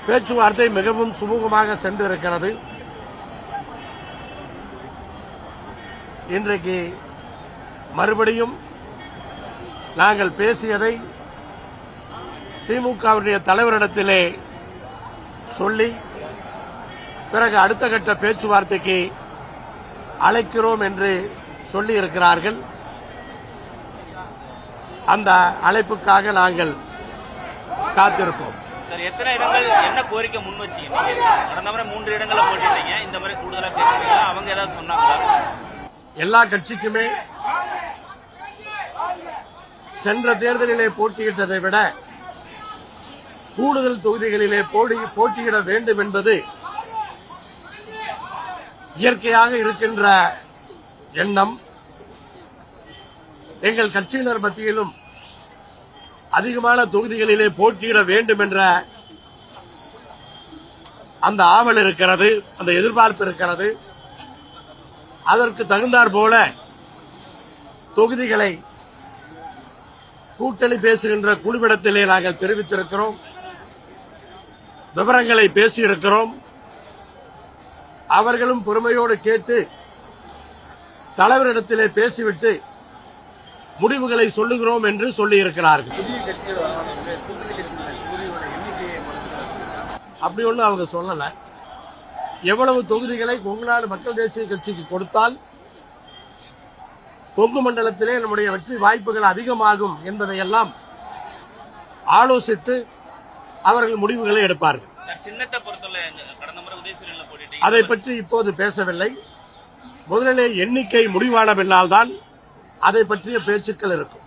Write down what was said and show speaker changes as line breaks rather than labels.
பேச்சுவார்த்தை மிகவும் சுமூகமாக சென்றிருக்கிறது. இன்றைக்கு மறுபடியும் நாங்கள் பேசியதை திமுகவுடைய தலைவரிடத்திலே சொல்லி பிறகு அடுத்த கட்ட பேச்சுவார்த்தைக்கு அழைக்கிறோம் என்று சொல்லியிருக்கிறார்கள். அந்த அழைப்புக்காக நாங்கள் காத்திருப்போம்.
எத்தனை இடங்கள் என்ன கோரிக்கை முன் வச்சீங்க? கடந்த முறை 3 இடங்களை போட்டிட்டீங்க, இந்த முறை கூடுதலா கேட்கறீங்களா? அவங்க ஏதாவது சொன்னாங்களா?
எல்லா கட்சிக்குமே சென்ற தேர்தலிலே போட்டியிட்டதை விட கூடுதல் தொகுதிகளிலே போட்டியிட வேண்டும் என்பது இயற்கையாக இருக்கின்ற எண்ணம். எங்கள் கட்சியினர் மத்தியிலும் அதிகமான தொகுதிகளிலே போட்டியிட வேண்டும் என்ற அந்த ஆவல் இருக்கிறது, அந்த எதிர்பார்ப்பு இருக்கிறது. அதற்கு தகுந்தாற் போல தொகுதிகளை கூட்டணி பேசுகின்ற குழுவிடத்திலே நாங்கள் தெரிவித்திருக்கிறோம், விவரங்களை பேசியிருக்கிறோம். அவர்களும் பொறுமையோடு கேட்டு தலைவரிடத்திலே பேசிவிட்டு முடிவுகளை சொல்லுகிறோம் என்று சொல்லியிருக்கிறார்கள். அப்படி ஒன்றும் அவங்க சொல்லல. எவ்வளவு தொகுதிகளை கொங்குநாடு மக்கள் தேசிய கட்சிக்கு கொடுத்தால் கொங்கு மண்டலத்திலே நம்முடைய வெற்றி வாய்ப்புகள் அதிகமாகும் என்பதையெல்லாம் ஆலோசித்து அவர்கள் முடிவுகளை எடுப்பார்கள். அதை பற்றி இப்போது பேசவில்லை. முதலிலே எண்ணிக்கை முடிவான பின்னால்தான் அதை பற்றிய பேச்சுக்கள் இருக்கும்.